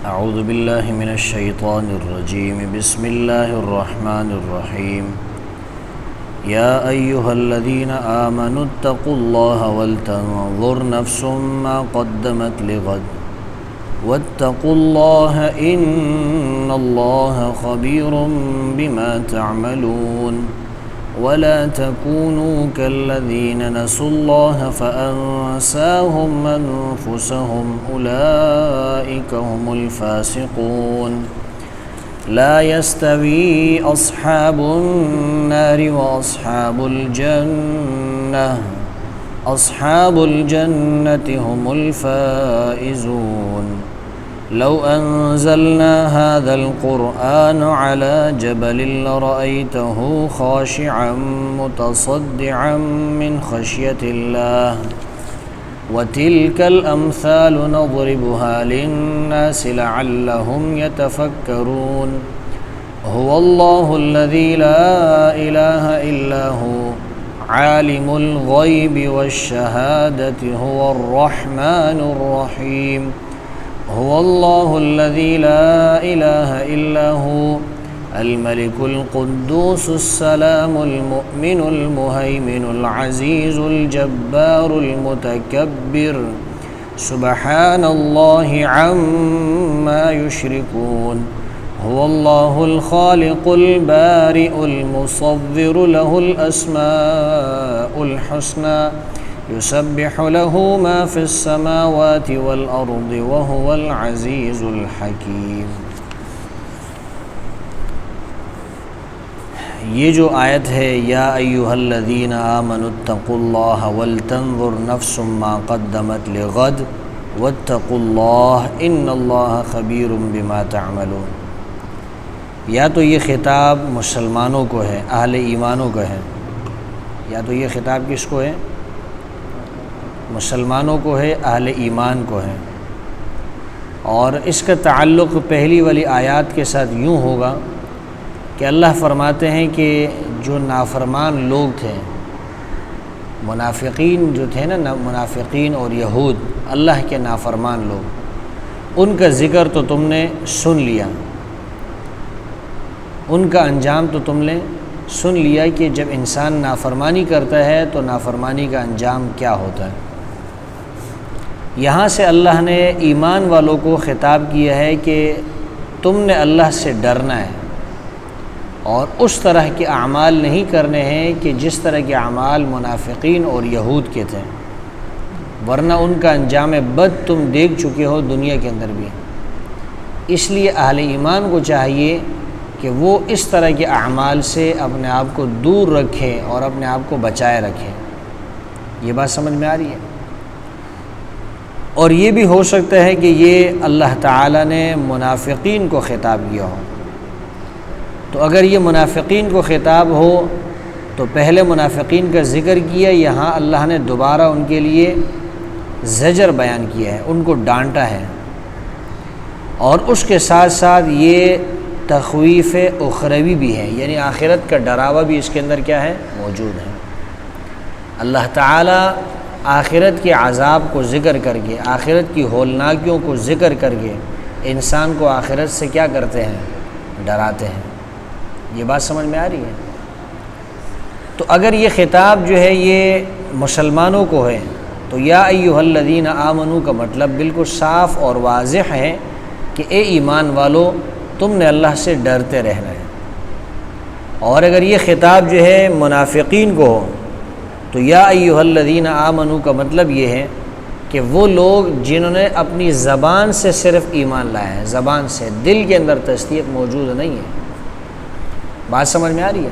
اعوذ باللہ من الشیطان الرجیم بسم اللہ الرحمن الرحیم یا ایہا الذین آمنوا اتقوا اللہ ولتنظر نفس ما قدمت لغد واتقوا اللہ ان اللہ خبیر بما تعملون ولا تكونوا كالذين نسوا الله فأنساهم أنفسهم أولئك هم الفاسقون لا يستوي أصحاب النار وأصحاب الجنة أصحاب الجنة هم الفائزون لو أنزلنا هذا القرآن على جبل لرأيته خاشعا متصدعا من خشية الله وتلك الأمثال نضربها للناس لعلهم يتفكرون هو الله الذي لا إله إلا هو عالم الغيب والشهادة هو الرحمن الرحيم هو الله الذي لا إله إلا هو الملك القدوس السلام المؤمن المهيمن العزيز الجبار المتكبر سبحان الله عما يشركون هو الله الخالق البارئ المصور له الأسماء الحسنى يسبح له ما في السماوات والأرض وهو العزيز الحكيم۔ یہ جو آیت ہے یا ایھا الذین آمنوا اتقوا اللہ ولتنظر نفس ما قدمت لغد واتقوا اللہ ان اللہ خبیر بما تعملون۔ یا تو یہ خطاب مسلمانوں کو ہے، اہل ایمانوں کو ہے، یا تو یہ خطاب کس کو ہے؟ مسلمانوں کو ہے، اہل ایمان کو ہے، اور اس کا تعلق پہلی والی آیات کے ساتھ یوں ہوگا کہ اللہ فرماتے ہیں کہ جو نافرمان لوگ تھے، منافقین جو تھے نا، منافقین اور یہود، اللہ کے نافرمان لوگ، ان کا ذکر تو تم نے سن لیا، ان کا انجام تو تم نے سن لیا کہ جب انسان نافرمانی کرتا ہے تو نافرمانی کا انجام کیا ہوتا ہے۔ یہاں سے اللہ نے ایمان والوں کو خطاب کیا ہے کہ تم نے اللہ سے ڈرنا ہے اور اس طرح کے اعمال نہیں کرنے ہیں کہ جس طرح کے اعمال منافقین اور یہود کے تھے، ورنہ ان کا انجام بد تم دیکھ چکے ہو دنیا کے اندر بھی۔ اس لیے اہل ایمان کو چاہیے کہ وہ اس طرح کے اعمال سے اپنے آپ کو دور رکھیں اور اپنے آپ کو بچائے رکھیں۔ یہ بات سمجھ میں آ رہی ہے؟ اور یہ بھی ہو سکتا ہے کہ یہ اللہ تعالیٰ نے منافقین کو خطاب کیا ہو، تو اگر یہ منافقین کو خطاب ہو تو پہلے منافقین کا ذکر کیا، یہاں اللہ نے دوبارہ ان کے لیے زجر بیان کیا ہے، ان کو ڈانٹا ہے، اور اس کے ساتھ ساتھ یہ تخویف اخروی بھی ہے، یعنی آخرت کا ڈراوا بھی اس کے اندر کیا ہے؟ موجود ہے۔ اللہ تعالیٰ آخرت کے عذاب کو ذکر کر کے، آخرت کی ہولناکیوں کو ذکر کر کے انسان کو آخرت سے کیا کرتے ہیں؟ ڈراتے ہیں۔ یہ بات سمجھ میں آ رہی ہے؟ تو اگر یہ خطاب جو ہے یہ مسلمانوں کو ہے تو یا ایھا الذین آمنوا کا مطلب بالکل صاف اور واضح ہے کہ اے ایمان والو، تم نے اللہ سے ڈرتے رہنا ہے۔ اور اگر یہ خطاب جو ہے منافقین کو ہو تو یا ایھا الذین آمنوا کا مطلب یہ ہے کہ وہ لوگ جنہوں نے اپنی زبان سے صرف ایمان لایا ہے، زبان سے، دل کے اندر تصدیق موجود نہیں ہے۔ بات سمجھ میں آ رہی ہے؟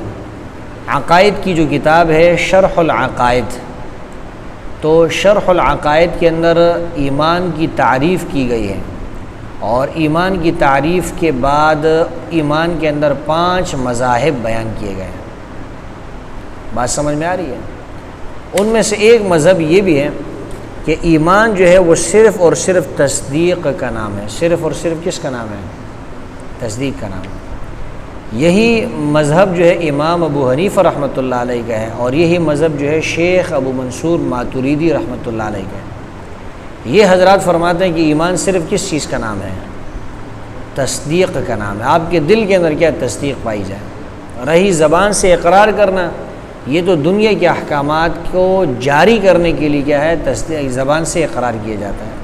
عقائد کی جو کتاب ہے شرح العقائد، تو شرح العقائد کے اندر ایمان کی تعریف کی گئی ہے، اور ایمان کی تعریف کے بعد ایمان کے اندر 5 مذاہب بیان کیے گئے ہیں۔ بات سمجھ میں آ رہی ہے؟ ان میں سے ایک مذہب یہ بھی ہے کہ ایمان جو ہے وہ صرف اور صرف تصدیق کا نام ہے۔ صرف اور صرف کس کا نام ہے؟ تصدیق کا نام ہے۔ یہی مذہب جو ہے امام ابو حنیفہ رحمۃ اللہ علیہ کا ہے، اور یہی مذہب جو ہے شیخ ابو منصور ماتریدی رحمۃ اللہ علیہ کا ہے۔ یہ حضرات فرماتے ہیں کہ ایمان صرف کس چیز کا نام ہے؟ تصدیق کا نام ہے۔ آپ کے دل کے اندر کیا تصدیق پائی جائے۔ رہی زبان سے اقرار کرنا، یہ تو دنیا کے احکامات کو جاری کرنے کے لیے کیا ہے، تصدیق زبان سے اقرار کیا جاتا ہے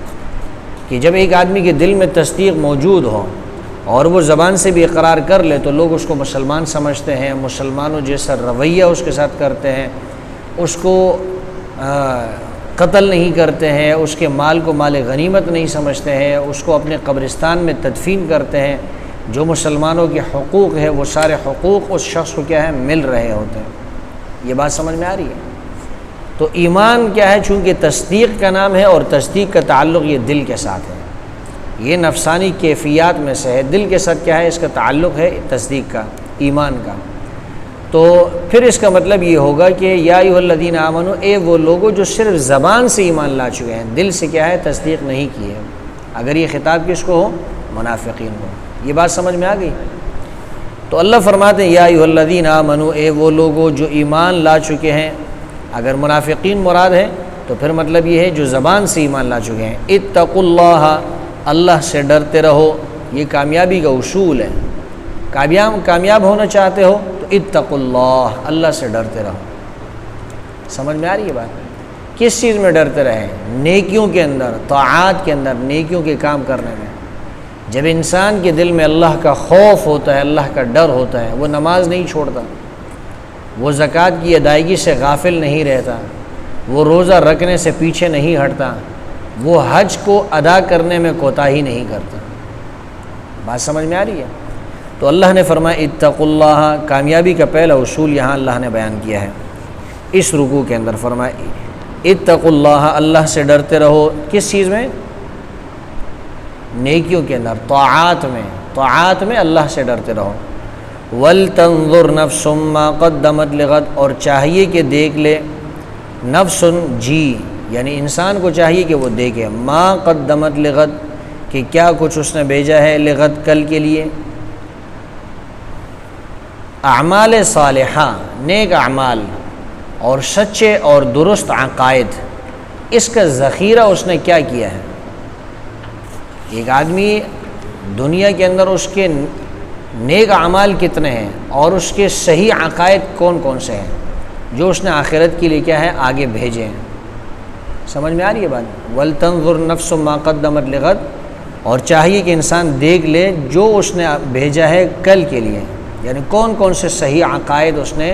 کہ جب ایک آدمی کے دل میں تصدیق موجود ہو اور وہ زبان سے بھی اقرار کر لے تو لوگ اس کو مسلمان سمجھتے ہیں، مسلمانوں جیسا رویہ اس کے ساتھ کرتے ہیں، اس کو قتل نہیں کرتے ہیں، اس کے مال کو مال غنیمت نہیں سمجھتے ہیں، اس کو اپنے قبرستان میں تدفین کرتے ہیں۔ جو مسلمانوں کے حقوق ہے وہ سارے حقوق اس شخص کو کیا ہے، مل رہے ہوتے ہیں۔ یہ بات سمجھ میں آ رہی ہے؟ تو ایمان کیا ہے، چونکہ تصدیق کا نام ہے اور تصدیق کا تعلق یہ دل کے ساتھ ہے، یہ نفسانی کیفیات میں سے ہے۔ دل کے ساتھ کیا ہے، اس کا تعلق ہے تصدیق کا، ایمان کا۔ تو پھر اس کا مطلب یہ ہوگا کہ یا ایھا الذین آمنوا، اے وہ لوگوں جو صرف زبان سے ایمان لا چکے ہیں، دل سے کیا ہے، تصدیق نہیں کی ہے۔ اگر یہ خطاب کس کو ہو، منافقین کو۔ یہ بات سمجھ میں آ گئی؟ تو اللہ فرماتے ہیں یا ایھا الذین آمنوا، اے وہ لوگوں جو ایمان لا چکے ہیں۔ اگر منافقین مراد ہے تو پھر مطلب یہ ہے جو زبان سے ایمان لا چکے ہیں۔ اتقوا اللہ، اللہ سے ڈرتے رہو، یہ کامیابی کا اصول ہے۔ کامیاب ہونا چاہتے ہو تو اتقوا اللہ، اللہ سے ڈرتے رہو۔ سمجھ میں آ رہی ہے بات؟ کس چیز میں ڈرتے رہیں؟ نیکیوں کے اندر، طاعات کے اندر، نیکیوں کے کام کرنے میں۔ جب انسان کے دل میں اللہ کا خوف ہوتا ہے، اللہ کا ڈر ہوتا ہے، وہ نماز نہیں چھوڑتا، وہ زکوٰۃ کی ادائیگی سے غافل نہیں رہتا، وہ روزہ رکھنے سے پیچھے نہیں ہٹتا، وہ حج کو ادا کرنے میں کوتاہی نہیں کرتا۔ بات سمجھ میں آ رہی ہے؟ تو اللہ نے فرمایا اتقوا اللہ، کامیابی کا پہلا اصول یہاں اللہ نے بیان کیا ہے اس رکوع کے اندر۔ فرمایا اتقوا اللہ، اللہ سے ڈرتے رہو۔ کس چیز میں؟ نیکیوں کے اندر، طاعات میں اللہ سے ڈرتے رہو۔ وَلْتَنظُرْ نَفْسٌ مَّا قَدَّمَتْ لِغَدٍ، اور چاہیے کہ دیکھ لے، نفس جی یعنی انسان کو چاہیے کہ وہ دیکھے، ما قدمت لغد، کہ کیا کچھ اس نے بھیجا ہے، لغد کل کے لیے۔ اعمال صالحہ، نیک اعمال اور سچے اور درست عقائد، اس کا ذخیرہ اس نے کیا کیا ہے۔ ایک آدمی دنیا کے اندر اس کے نیک اعمال کتنے ہیں اور اس کے صحیح عقائد کون کون سے ہیں جو اس نے آخرت کے لیے کیا ہے، آگے بھیجے ہیں۔ سمجھ میں آ رہی ہے بات؟ وَلْتَنظُرْ نَفْسٌ مَّا قَدَّمَتْ لِغَدٍ، اور چاہیے کہ انسان دیکھ لے جو اس نے بھیجا ہے کل کے لیے، یعنی کون کون سے صحیح عقائد اس نے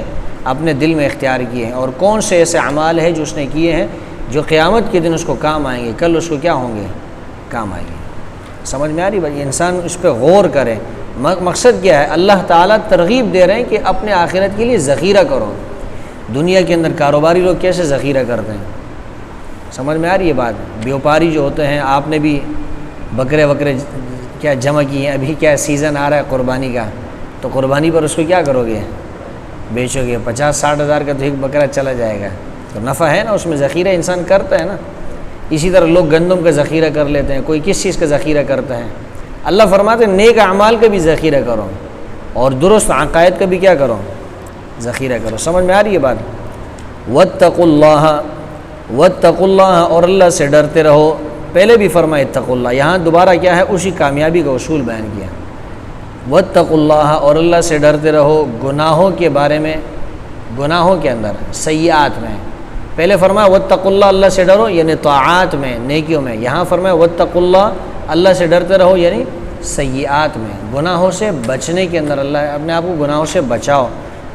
اپنے دل میں اختیار کیے ہیں اور کون سے ایسے اعمال ہیں جو اس نے کیے ہیں جو قیامت کے دن اس کو کام آئیں گے، کل اس کو کیا ہوں گے، کام آئیں گے۔ سمجھ میں آ رہی بھائی؟ انسان اس پہ غور کرے۔ مقصد کیا ہے؟ اللہ تعالیٰ ترغیب دے رہے ہیں کہ اپنے آخرت کے لیے ذخیرہ کرو۔ دنیا کے اندر کاروباری لوگ کیسے ذخیرہ کرتے ہیں؟ سمجھ میں آ رہی ہے بات؟ بیوپاری جو ہوتے ہیں، آپ نے بھی بکرے کیا جمع کیے ہیں، ابھی کیا سیزن آ رہا ہے قربانی کا، تو قربانی پر اس کو کیا کرو گے، بیچو گے۔ 50-60 ہزار کا تو ایک بکرا چلا جائے گا، تو نفع ہے نا اس میں، ذخیرہ انسان کرتا ہے نا۔ اسی طرح لوگ گندم کا ذخیرہ کر لیتے ہیں، کوئی کس چیز کا ذخیرہ کرتا ہے۔ اللہ فرماتے ہیں نیک اعمال کا بھی ذخیرہ کرو اور درست عقائد کا بھی کیا کرو، ذخیرہ کرو۔ سمجھ میں آ رہی ہے بات؟ واتقوا اللہ، اور اللہ سے ڈرتے رہو۔ پہلے بھی فرمایا اتقوا اللہ، یہاں دوبارہ کیا ہے، اسی کامیابی کا اصول بیان کیا۔ واتقوا اللہ، اور اللہ سے ڈرتے رہو گناہوں کے بارے میں، گناہوں کے اندر، سیئات میں۔ پہلے فرمایا واتقوا اللہ، اللہ سے ڈرو یعنی طاعات میں، نیکیوں میں۔ یہاں فرمایا واتقوا اللہ، اللہ سے ڈرتے رہو یعنی سیئات میں، گناہوں سے بچنے کے اندر۔ اللہ اپنے آپ کو گناہوں سے بچاؤ،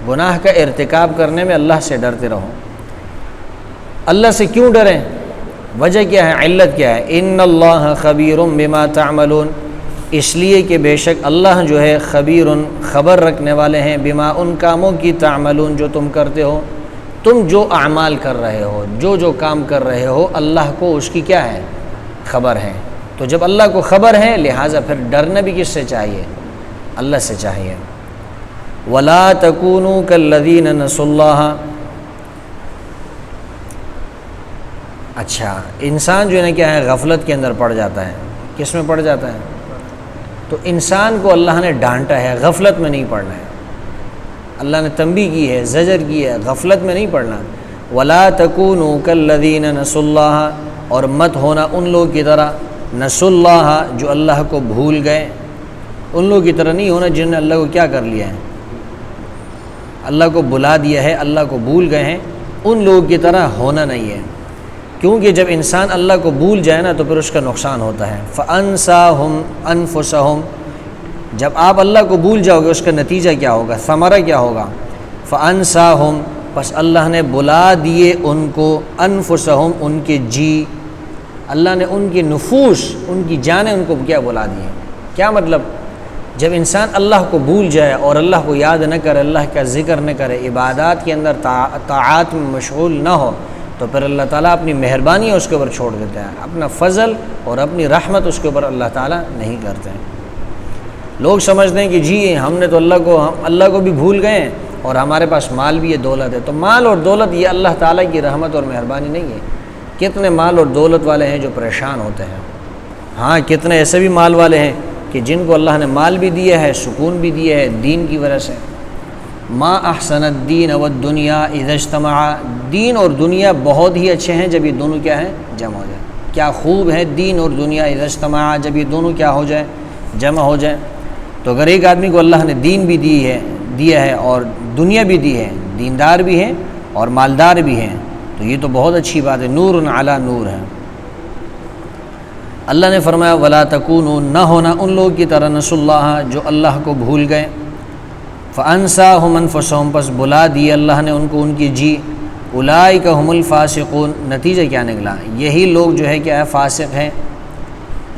گناہ کا ارتکاب کرنے میں اللہ سے ڈرتے رہو۔ اللہ سے کیوں ڈریں؟ وجہ کیا ہے، علت کیا ہے؟ ان اللہ خبیر بما تعملون، اس لیے کہ بے شک اللہ جو ہے خبیر، خبر رکھنے والے ہیں، بما ان کاموں کی، تعملون جو تم کرتے ہو، تم جو اعمال کر رہے ہو، جو کام کر رہے ہو، اللہ کو اس کی کیا ہے، خبر ہے۔ تو جب اللہ کو خبر ہے لہٰذا پھر ڈرنا بھی کس سے چاہیے، اللہ سے چاہیے۔ وَلَا تَكُونُوا كَالَّذِينَ نَسُوا اللَّهَ۔ اچھا، انسان جو ہے نا کیا ہے، غفلت کے اندر پڑ جاتا ہے۔ کس میں پڑ جاتا ہے؟ تو انسان کو اللہ نے ڈانٹا ہے، غفلت میں نہیں پڑنا ہے۔ اللہ نے تنبیہ کی ہے، زجر کی ہے، غفلت میں نہیں پڑنا۔ وَلَا تَكُونُوا كَالَّذِينَ نَسُوا اللَّهَ، اور مت ہونا ان لوگوں کی طرح، نسوا اللہ جو اللہ کو بھول گئے، ان لوگوں کی طرح نہیں ہونا جنہوں نے اللہ کو کیا کر لیا ہے، اللہ کو بلا دیا ہے، اللہ کو بھول گئے ہیں، ان لوگوں کی طرح ہونا نہیں ہے، کیونکہ جب انسان اللہ کو بھول جائے نا تو پھر اس کا نقصان ہوتا ہے۔ فَأَنْسَاهُمْ أَنفُسَهُمْ، جب آپ اللہ کو بھول جاؤ گے اس کا نتیجہ کیا ہوگا، ثمرہ کیا ہوگا؟ فَأَنْسَاهُمْ، پس اللہ نے بلا دیے ان کو، انفسہم، ان کے جی، اللہ نے ان کی نفوس، ان کی جانیں ان کو کیا بلا دیے۔ کیا مطلب؟ جب انسان اللہ کو بھول جائے اور اللہ کو یاد نہ کرے، اللہ کا ذکر نہ کرے، عبادات کے اندر طاعات میں مشغول نہ ہو، تو پھر اللہ تعالیٰ اپنی مہربانی اس کے اوپر چھوڑ دیتا ہے، اپنا فضل اور اپنی رحمت اس کے اوپر اللہ تعالیٰ نہیں کرتے ہیں۔ لوگ سمجھتے ہیں کہ جی ہم نے تو اللہ کو بھی بھول گئے ہیں اور ہمارے پاس مال بھی ہے، دولت ہے، تو مال اور دولت یہ اللہ تعالیٰ کی رحمت اور مہربانی نہیں ہے۔ کتنے مال اور دولت والے ہیں جو پریشان ہوتے ہیں، ہاں کتنے ایسے بھی مال والے ہیں کہ جن کو اللہ نے مال بھی دیا ہے، سکون بھی دیا ہے دین کی وجہ سے۔ ما احسن الدین والدنیا اذا اجتمع، دین اور دنیا بہت ہی اچھے ہیں جب یہ دونوں کیا ہیں، جمع ہو جائیں۔ کیا خوب ہے دین اور دنیا اذا اجتمع، جب یہ دونوں کیا ہو جائیں، جمع ہو جائیں۔ تو اگر ایک آدمی کو اللہ نے دین بھی دیا ہے اور دنیا بھی دی ہے، دیندار بھی ہے اور مالدار بھی ہیں، تو یہ تو بہت اچھی بات ہے، نور علی نور ہے۔ اللہ نے فرمایا ولا تکونوا، نہ ہونا ان لوگوں کی طرح نسوا اللہ، جو اللہ کو بھول گئے، فانساہم انفسہم، پس بلا دیے اللہ نے ان کو ان کی جی، اولئک هم الفاسقون، نتیجہ کیا نکلا؟ یہی لوگ جو ہے کیا ہے، فاسق ہیں۔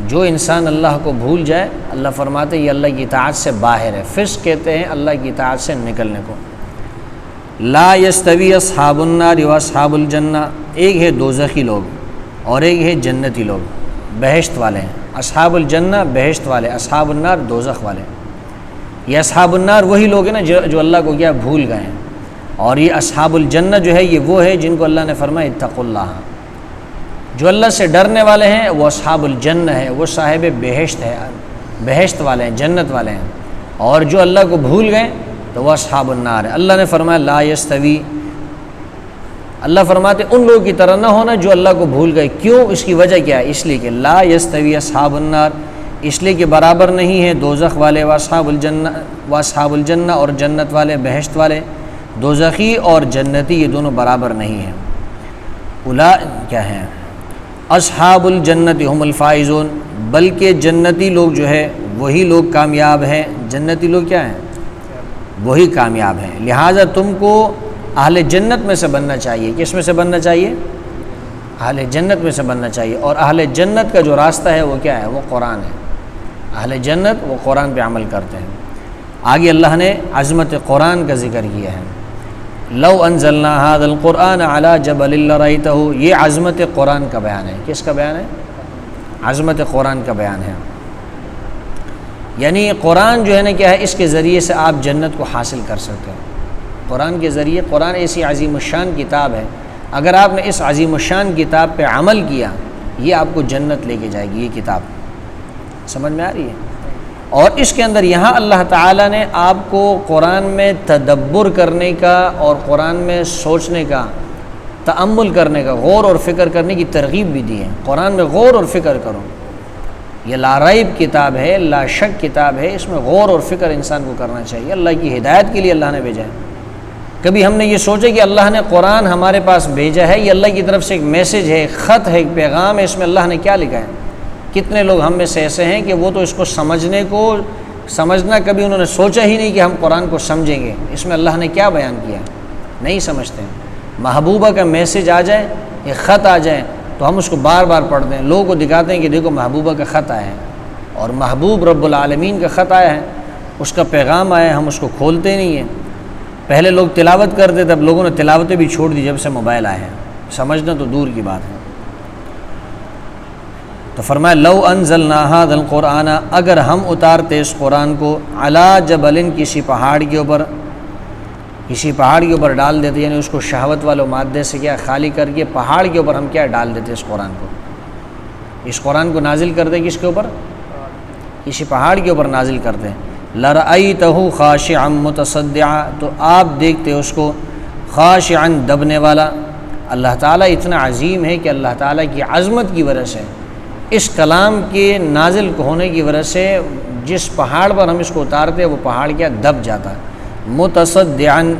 جو انسان اللہ کو بھول جائے، اللہ فرماتے ہیں یہ اللہ کی اطاعت سے باہر ہے، فسق کہتے ہیں اللہ کی اطاعت سے نکلنے کو۔ لا یستوی اصحاب النار و اصحاب الجنہ، ایک ہے دوزخی لوگ اور ایک ہے جنتی لوگ، بہشت والے ہیں۔ اصحاب الجنہ بہشت والے، اصحاب النار دوزخ والے۔ یہ اصحاب النار وہی لوگ ہیں نا جو اللہ کو کیا بھول گئے ہیں، اور یہ اصحاب الجنہ جو ہے یہ وہ ہے جن کو اللہ نے فرمایا اتقوا اللہ، جو اللہ سے ڈرنے والے ہیں وہ اصحاب الجنہ ہے، وہ صاحب بہشت ہے، بہشت والے ہیں، جنت والے ہیں، اور جو اللہ کو بھول گئے تو وہ اصحاب النار ہے۔ اللہ نے فرمایا لا یستوی، اللہ فرماتے ان لوگوں کی طرح نہ ہونا جو اللہ کو بھول گئے۔ کیوں؟ اس کی وجہ کیا ہے؟ اس لیے کہ لا یستوی اصحاب النار، اس لیے کہ برابر نہیں ہے دوزخ والے واصحاب الجنہ اور جنت والے، بہشت والے، دوزخی اور جنتی یہ دونوں برابر نہیں ہیں۔ کیا ہیں؟ اصحاب الجنت هم الفائزون، بلکہ جنتی لوگ جو ہے وہی لوگ کامیاب ہیں۔ جنتی لوگ کیا ہیں؟ وہی کامیاب ہیں۔ لہٰذا تم کو اہل جنت میں سے بننا چاہیے۔ کس میں سے بننا چاہیے؟ اہل جنت میں سے بننا چاہیے۔ اور اہل جنت کا جو راستہ ہے وہ کیا ہے؟ وہ قرآن ہے۔ اہل جنت وہ قرآن پہ عمل کرتے ہیں۔ آگے اللہ نے عظمت قرآن کا ذکر کیا ہے، لو انزلنا هذا القرآن على جبل لرأيته، یہ عظمت قرآن کا بیان ہے۔ کس کا بیان ہے؟ عظمت قرآن کا بیان ہے۔ یعنی قرآن جو ہے نا کیا ہے، اس کے ذریعے سے آپ جنت کو حاصل کر سکتے ہیں۔ قرآن کے ذریعے، قرآن ایسی عظیم الشان کتاب ہے، اگر آپ نے اس عظیم الشان کتاب پہ عمل کیا، یہ آپ کو جنت لے کے جائے گی۔ یہ کتاب سمجھ میں آ رہی ہے؟ اور اس کے اندر یہاں اللہ تعالیٰ نے آپ کو قرآن میں تدبر کرنے کا اور قرآن میں سوچنے کا، تأمل کرنے کا، غور اور فکر کرنے کی ترغیب بھی دی ہے۔ قرآن میں غور اور فکر کرو، یہ لا ریب کتاب ہے، لا شک کتاب ہے، اس میں غور اور فکر انسان کو کرنا چاہیے۔ اللہ کی ہدایت کے لیے اللہ نے بھیجا ہے۔ کبھی ہم نے یہ سوچا کہ اللہ نے قرآن ہمارے پاس بھیجا ہے، یہ اللہ کی طرف سے ایک میسج ہے، ایک خط ہے، ایک پیغام ہے، اس میں اللہ نے کیا لکھا ہے؟ کتنے لوگ ہم میں سے ایسے ہیں کہ وہ تو اس کو سمجھنا کبھی انہوں نے سوچا ہی نہیں کہ ہم قرآن کو سمجھیں گے، اس میں اللہ نے کیا بیان کیا، نہیں سمجھتے ہیں۔ محبوبہ کا میسج آ جائے، ایک خط آ جائے تو ہم اس کو بار بار پڑھتے ہیں، لوگوں کو دکھاتے ہیں کہ دیکھو محبوبہ کا خط آیا ہے، اور محبوب رب العالمین کا خط آیا ہے، اس کا پیغام آیا ہے، ہم اس کو کھولتے نہیں ہیں۔ پہلے لوگ تلاوت کرتے تھے، اب لوگوں نے تلاوتیں بھی چھوڑ دی جب سے موبائل آئے ہیں، سمجھنا تو دور کی بات ہے۔ تو فرمایا لو انزلنا هذا القرآن، اگر ہم اتارتے اس قرآن کو، علی جبل، کسی پہاڑ کے اوپر، کسی پہاڑ کے اوپر ڈال دیتے، یعنی اس کو شہوت والے مادے سے کیا خالی کر کے پہاڑ کے اوپر ہم کیا ڈال دیتے اس قرآن کو، اس قرآن کو نازل کرتے کس کے اوپر؟ کسی پہاڑ کے اوپر نازل کرتے۔ لرأیتہ خاشعا متصدعا، تو آپ دیکھتے اس کو خاشعا، دبنے والا۔ اللہ تعالیٰ اتنا عظیم ہے کہ اللہ تعالیٰ کی عظمت کی وجہ سے، اس کلام کے نازل ہونے کی وجہ سے جس پہاڑ پر ہم اس کو اتارتے وہ پہاڑ کیا دب جاتا، متصدعاً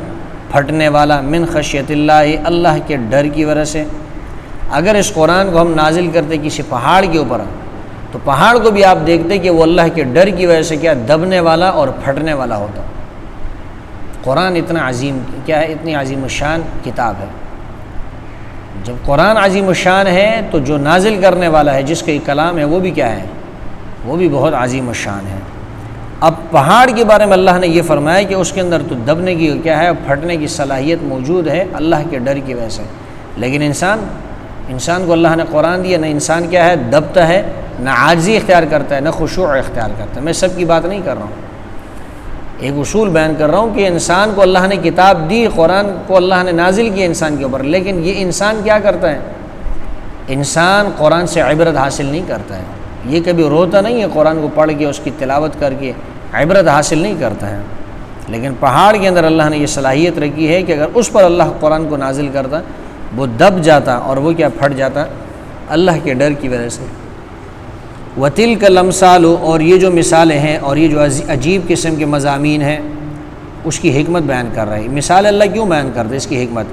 پھٹنے والا، من خشیت اللہ اللہ کے ڈر کی وجہ سے۔ اگر اس قرآن کو ہم نازل کرتے کسی پہاڑ کے اوپر تو پہاڑ کو بھی آپ دیکھتے کہ وہ اللہ کے ڈر کی وجہ سے کیا دبنے والا اور پھٹنے والا ہوتا۔ قرآن اتنا عظیم کیا ہے، اتنی عظیم الشان کتاب ہے۔ جب قرآن عظیم الشان ہے تو جو نازل کرنے والا ہے، جس کا یہ کلام ہے، وہ بھی کیا ہے، وہ بھی بہت عظیم الشان ہے۔ اب پہاڑ کے بارے میں اللہ نے یہ فرمایا کہ اس کے اندر تو دبنے کی کیا ہے، پھٹنے کی صلاحیت موجود ہے اللہ کے ڈر کی وجہ سے، لیکن انسان کو اللہ نے قرآن دیا، نہ انسان کیا ہے دبتا ہے، نہ عاجزی اختیار کرتا ہے، نہ خشوع اختیار کرتا ہے۔ میں سب کی بات نہیں کر رہا ہوں، ایک اصول بیان کر رہا ہوں کہ انسان کو اللہ نے کتاب دی، قرآن کو اللہ نے نازل کیا انسان کے اوپر، لیکن یہ انسان کیا کرتا ہے، انسان قرآن سے عبرت حاصل نہیں کرتا ہے، یہ کبھی روتا نہیں ہے قرآن کو پڑھ کے، اس کی تلاوت کر کے عبرت حاصل نہیں کرتا ہے۔ لیکن پہاڑ کے اندر اللہ نے یہ صلاحیت رکھی ہے کہ اگر اس پر اللہ قرآن کو نازل کرتا وہ دب جاتا اور وہ کیا پھٹ جاتا اللہ کے ڈر کی وجہ سے۔ وَتِلْكَ الْأَمْثَالُ، اور یہ جو مثالیں ہیں اور یہ جو عجیب قسم کے مضامین ہیں اس کی حکمت بیان کر رہے ہیں۔ مثال اللہ کیوں بیان کرتے اس کی حکمت؟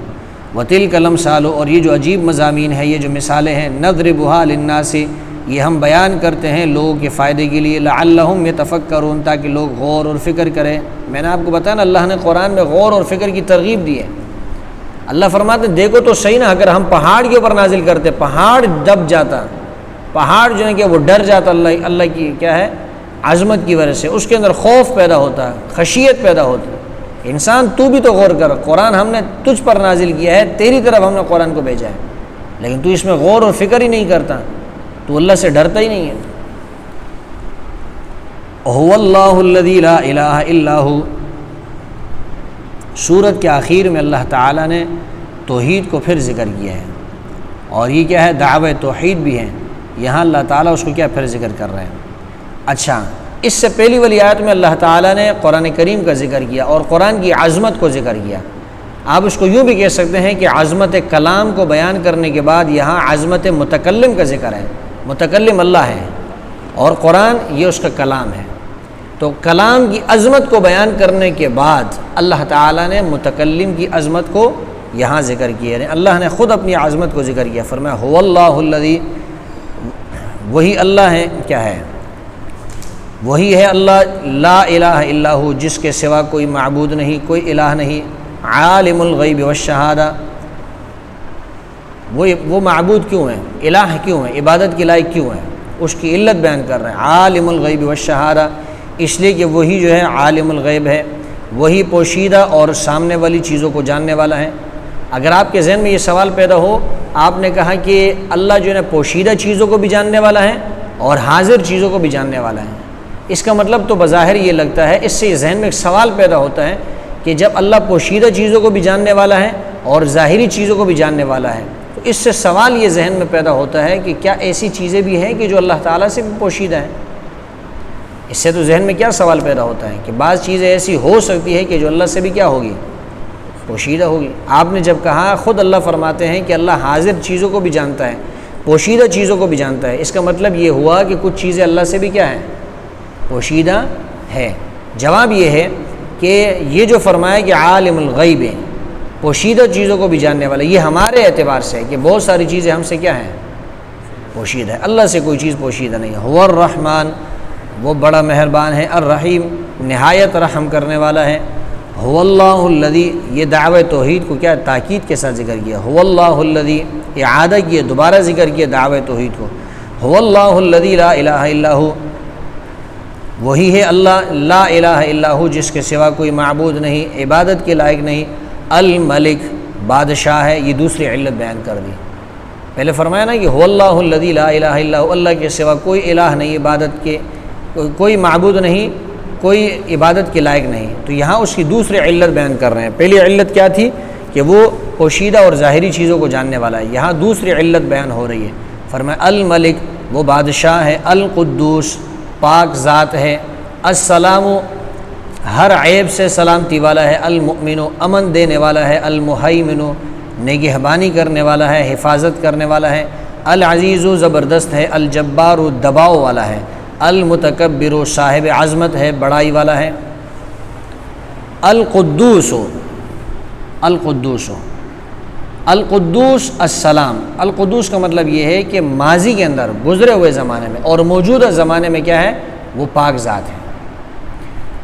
وَتِلْكَ الْأَمْثَالُ، اور یہ جو عجیب مضامین ہیں، یہ جو مثالیں ہیں، نَضْرِبُهَا لِلنَّاسِ، یہ ہم بیان کرتے ہیں لوگوں کے فائدے کے لیے، لَعَلَّهُمْ يَتَفَكَّرُونَ، تاکہ لوگ غور اور فکر کریں۔ میں نے آپ کو بتایا نا اللہ نے قرآن میں غور اور فکر کی ترغیب دی ہے۔ اللہ فرماتے ہیں دیکھو تو صحیح نا، اگر ہم پہاڑ کے اوپر نازل کرتے پہاڑ دب جاتا، پہاڑ جو ہے کہ وہ ڈر جاتا اللہ کی کیا ہے عظمت کی وجہ سے، اس کے اندر خوف پیدا ہوتا ہے، خشیت پیدا ہوتی ہے۔ انسان تو بھی تو غور کر، قرآن ہم نے تجھ پر نازل کیا ہے، تیری طرف ہم نے قرآن کو بھیجا ہے، لیکن تو اس میں غور اور فکر ہی نہیں کرتا، تو اللہ سے ڈرتا ہی نہیں ہے۔ هو اللہ الذی لا الہ الا هو، سورت کے آخر میں اللہ تعالیٰ نے توحید کو پھر ذکر کیا ہے، اور یہ کیا ہے دعوی توحید بھی ہے، یہاں اللہ تعالیٰ اس کو کیا پھر ذکر کر رہے ہیں۔ اچھا، اس سے پہلی والی آیت میں اللہ تعالیٰ نے قرآن کریم کا ذکر کیا اور قرآن کی عظمت کو ذکر کیا۔ آپ اس کو یوں بھی کہہ سکتے ہیں کہ عظمت کلام کو بیان کرنے کے بعد یہاں عظمت متکلم کا ذکر ہے، متکلم اللہ ہے اور قرآن یہ اس کا کلام ہے، تو کلام کی عظمت کو بیان کرنے کے بعد اللہ تعالیٰ نے متکلم کی عظمت کو یہاں ذکر کیا ہے۔ اللہ نے خود اپنی عظمت کو ذکر کیا، فرمایا هو اللہ الذی، وہی اللہ ہے، کیا ہے، وہی ہے اللہ، لا الہ الا ہو، جس کے سوا کوئی معبود نہیں، کوئی الہ نہیں، عالم الغیب والشہادہ، وہ معبود کیوں ہے، الہ کیوں ہے، عبادت کے لائق کیوں ہے، اس کی علت بیان کر رہے ہیں۔ عالم الغیب والشہادہ، اس لیے کہ وہی جو ہے عالم الغیب ہے، وہی پوشیدہ اور سامنے والی چیزوں کو جاننے والا ہے۔ اگر آپ کے ذہن میں یہ سوال پیدا ہو، آپ نے کہا کہ اللہ جو ہے پوشیدہ چیزوں کو بھی جاننے والا ہے اور حاضر چیزوں کو بھی جاننے والا ہے، اس کا مطلب تو بظاہر یہ لگتا ہے، اس سے ذہن میں ایک سوال پیدا ہوتا ہے کہ جب اللہ پوشیدہ چیزوں کو بھی جاننے والا ہے اور ظاہری چیزوں کو بھی جاننے والا ہے، تو اس سے سوال یہ ذہن میں پیدا ہوتا ہے کہ کیا ایسی چیزیں بھی ہیں کہ جو اللہ تعالیٰ سے بھی پوشیدہ ہیں؟ اس سے تو ذہن میں کیا سوال پیدا ہوتا ہے کہ بعض چیزیں ایسی ہو سکتی ہے کہ جو اللہ سے بھی کیا ہوگی، پوشیدہ ہوگی۔ آپ نے جب کہا، خود اللہ فرماتے ہیں کہ اللہ حاضر چیزوں کو بھی جانتا ہے، پوشیدہ چیزوں کو بھی جانتا ہے، اس کا مطلب یہ ہوا کہ کچھ چیزیں اللہ سے بھی کیا ہیں، پوشیدہ ہے۔ جواب یہ ہے کہ یہ جو فرمایا کہ عالم الغیب ہے، پوشیدہ چیزوں کو بھی جاننے والا، یہ ہمارے اعتبار سے ہے کہ بہت ساری چیزیں ہم سے کیا ہیں، پوشیدہ ہے، اللہ سے کوئی چیز پوشیدہ نہیں ہے۔ هو الرحمن، وہ بڑا مہربان ہے، الرحیم، نہایت رحم کرنے والا ہے۔ هو اللہ الذی، یہ دعوی توحید کو کیا تاکید کے ساتھ ذکر کیا، هو اللہ الذی، اعادہ کیا، دوبارہ ذکر کیا دعوی توحید کو، هو اللہ الذی لا الہ الا ہو، وہی ہے اللہ، لا الہ الا ہو، جس کے سوا کوئی معبود نہیں، عبادت کے لائق نہیں، الملک، بادشاہ ہے۔ یہ دوسری علت بیان کر دی، پہلے فرمایا نا کہ هو اللہ الذی لا الہ الا ہو، اللہ کے سوا کوئی الہ نہیں، عبادت کے کوئی معبود نہیں، کوئی عبادت کے لائق نہیں، تو یہاں اس کی دوسری علت بیان کر رہے ہیں۔ پہلی علت کیا تھی کہ وہ پوشیدہ اور ظاہری چیزوں کو جاننے والا ہے، یہاں دوسری علت بیان ہو رہی ہے، فرمایا الملک، وہ بادشاہ ہے، القدوس، پاک ذات ہے، السلام، ہر عیب سے سلامتی والا ہے، المؤمن، امن دینے والا ہے، المہیمن، نگہبانی کرنے والا ہے، حفاظت کرنے والا ہے، العزیز، زبردست ہے، الجبار، دباؤ والا ہے، المتکبر صاحب عظمت ہے، بڑائی والا ہے، القدوس السلام۔ القدوس کا مطلب یہ ہے کہ ماضی کے اندر گزرے ہوئے زمانے میں اور موجودہ زمانے میں کیا ہے، وہ پاک ذات ہے۔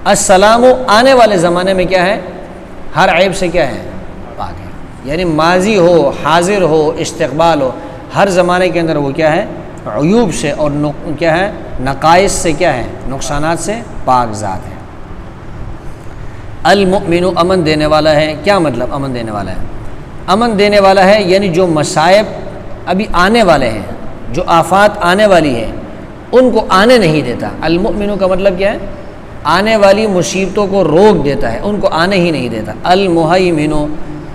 السلام آنے والے زمانے میں کیا ہے، ہر عیب سے کیا ہے، پاک ہے۔ یعنی ماضی ہو، حاضر ہو، استقبال ہو، ہر زمانے کے اندر وہ کیا ہے، عیوب سے اور کیا ہے، نقائص سے کیا ہے، نقصانات سے پاک ذات ہے۔ المؤمن امن دینے والا ہے۔ کیا مطلب امن دینے والا ہے؟ امن دینے والا ہے یعنی جو مصائب ابھی آنے والے ہیں، جو آفات آنے والی ہے، ان کو آنے نہیں دیتا۔ المؤمن کا مطلب کیا ہے، آنے والی مصیبتوں کو روک دیتا ہے، ان کو آنے ہی نہیں دیتا۔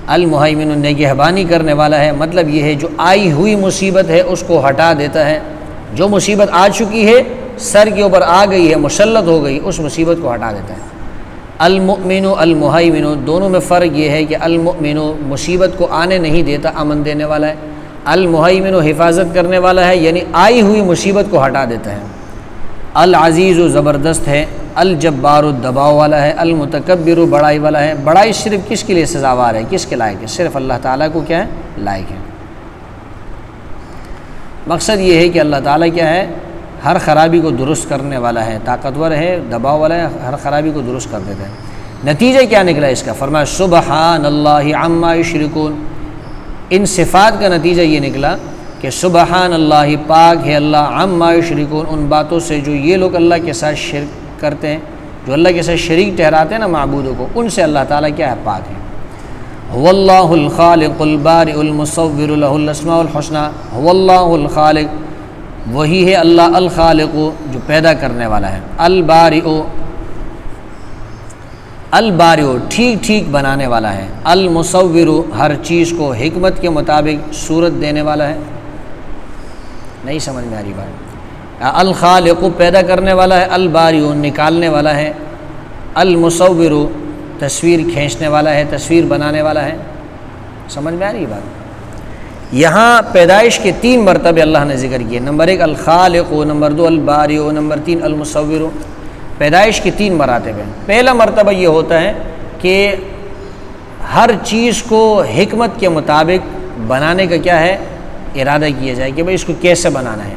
المہیمن نگہبانی کرنے والا ہے، مطلب یہ ہے جو آئی ہوئی مصیبت ہے اس کو ہٹا دیتا ہے۔ جو مصیبت آ چکی ہے، سر کے اوپر آ گئی ہے، مسلط ہو گئی، اس مصیبت کو ہٹا دیتا ہے۔ المؤمن المہیمن دونوں میں فرق یہ ہے کہ المؤمن مصیبت کو آنے نہیں دیتا، امن دینے والا ہے۔ المہیمن حفاظت کرنے والا ہے، یعنی آئی ہوئی مصیبت کو ہٹا دیتا ہے۔ العزیز زبردست ہے، الجبار دباؤ والا ہے، المتکبر بڑائی والا ہے۔ بڑائی صرف کس کے لیے سزاوار ہے، کس کے لائق ہے؟ صرف اللہ تعالیٰ کو کیا ہے، لائق ہے۔ مقصد یہ ہے کہ اللہ تعالیٰ کیا ہے، ہر خرابی کو درست کرنے والا ہے، طاقتور ہے، دباؤ والا ہے، ہر خرابی کو درست کر دیتا ہے۔ نتیجہ کیا نکلا اس کا؟ فرمایا سبحان اللہ عما یشرکون۔ ان صفات کا نتیجہ یہ نکلا کہ سبحان اللہ، پاک ہے اللہ، عما یشرکون، ان باتوں سے جو یہ لوگ اللہ کے ساتھ شرک کرتے ہیں، جو اللہ کے ساتھ شریک ٹھہراتے ہیں نا معبودوں کو، ان سے اللہ تعالیٰ کیا ہے، پاک ہے۔ هو اللہ الخالق البارئ المصور له الاسماء الحسنى۔ هو اللہ الخالق، وہی ہے اللہ الخالق جو پیدا کرنے والا ہے، البارئ ٹھیک ٹھیک بنانے والا ہے، المصور ہر چیز کو حکمت کے مطابق صورت دینے والا ہے۔ نہیں سمجھ میں آ رہی بات؟ الخالق پیدا کرنے والا ہے، البارئ نکالنے والا ہے، المصور تصویر کھینچنے والا ہے، تصویر بنانے والا ہے۔ سمجھ میں آ رہی بات؟ یہاں پیدائش کے 3 مرتبے اللہ نے ذکر کیے، نمبر 1 الخالق، نمبر 2 البارئ، نمبر 3 المصور۔ پیدائش کے 3 مراتب ہیں۔ پہلا مرتبہ یہ ہوتا ہے کہ ہر چیز کو حکمت کے مطابق بنانے کا کیا ہے، ارادہ کیا جائے کہ بھئی اس کو کیسے بنانا ہے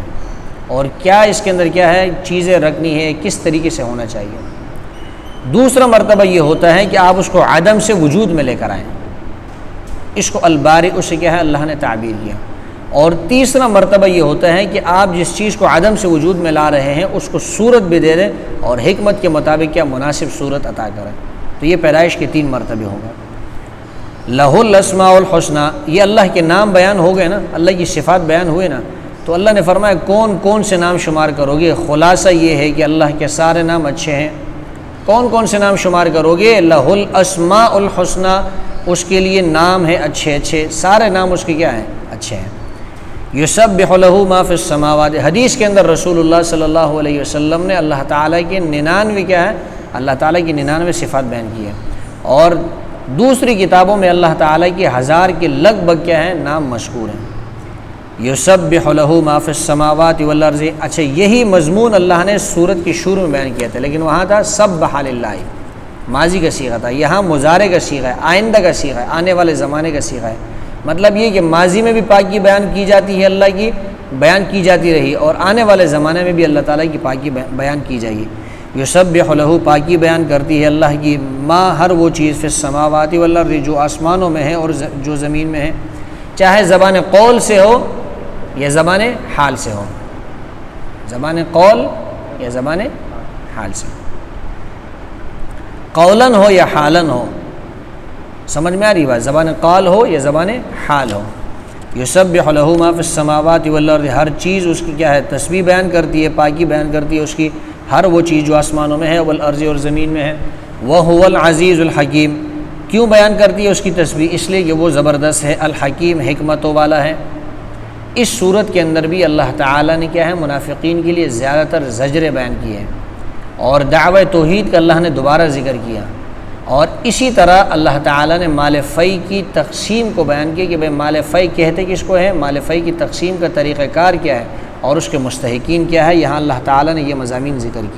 اور کیا اس کے اندر کیا ہے، چیزیں رکھنی ہے، کس طریقے سے ہونا چاہیے۔ دوسرا مرتبہ یہ ہوتا ہے کہ آپ اس کو عدم سے وجود میں لے کر آئیں، اس کو البارئ سے کیا ہے اللہ نے تعبیر کیا۔ اور تیسرا مرتبہ یہ ہوتا ہے کہ آپ جس چیز کو عدم سے وجود میں لا رہے ہیں اس کو صورت بھی دے دیں اور حکمت کے مطابق کیا مناسب صورت عطا کریں۔ تو یہ پیدائش کے 3 مرتبے ہوں گے۔ لہ الاسماء الحسنى، یہ اللہ کے نام بیان ہو گئے نا، اللہ کی صفات بیان ہوئے نا، تو اللہ نے فرمایا کون کون سے نام شمار کرو گے؟ خلاصہ یہ ہے کہ اللہ کے سارے نام اچھے ہیں۔ کون کون سے نام شمار کرو گے؟ لہ الاسماء الحسنى، اس کے لیے نام ہے اچھے اچھے، سارے نام اس کے کیا ہیں، اچھے ہیں۔ یسبح لہ ما فی السماوات، حدیث کے اندر رسول اللہ صلی اللہ علیہ وسلم نے اللہ تعالیٰ کے 99 کیا ہے، اللہ تعالیٰ کی 99 صفات بیان کی ہے، اور دوسری کتابوں میں اللہ تعالیٰ کی 1000 کے لگ بھگ کیا ہے، نام مذکور ہیں۔ یسبح لہ ما فی السماوات والارض، اچھا یہی مضمون اللہ نے سورت کی شروع میں بیان کیا تھا، لیکن وہاں تھا سبح للہ، ماضی کا صیغہ تھا، یہاں مضارع کا صیغہ ہے، آئندہ کا صیغہ ہے، آنے والے زمانے کا صیغہ ہے۔ مطلب یہ کہ ماضی میں بھی پاکی بیان کی جاتی ہے، اللہ کی بیان کی جاتی رہی، اور آنے والے زمانے میں بھی اللہ تعالیٰ کی پاکی بیان کی جائے گی۔ یسبح لہ، پاکی بیان کرتی ہے اللہ کی، ما ہر وہ چیز فی السماوات والارض، جو آسمانوں میں ہے اور جو زمین میں ہے، چاہے زبان قول سے ہو یا زبان حال سے ہو، زبان قول یا زبان حال سے، قولاً ہو یا حالاً ہو۔ سمجھ میں آ رہی بات؟ زبان قال ہو یا زبان حال ہو۔ یسبح لہ ما فی السماوات والارض، ہر چیز اس کی کیا ہے، تسبیح بیان کرتی ہے، پاکی بیان کرتی ہے اس کی، ہر وہ چیز جو آسمانوں میں ہے، والارض اور زمین میں ہے۔ وہو العزیز الحکیم، کیوں بیان کرتی ہے اس کی تسبیح؟ اس لیے کہ وہ زبردست ہے، الحکیم حکمتوں والا ہے۔ اس صورت کے اندر بھی اللہ تعالیٰ نے کیا ہے، منافقین کے لیے زیادہ تر زجر بیان کیے ہیں، اور دعوی توحید کا اللہ نے دوبارہ ذکر کیا، اور اسی طرح اللہ تعالیٰ نے مال فی کی تقسیم کو بیان کیا کہ بھئی مال فی کہتے کس کو ہے، مال فی کی تقسیم کا طریقہ کار کیا ہے، اور اس کے مستحقین کیا ہے، یہاں اللہ تعالیٰ نے یہ مضامین ذکر کیے۔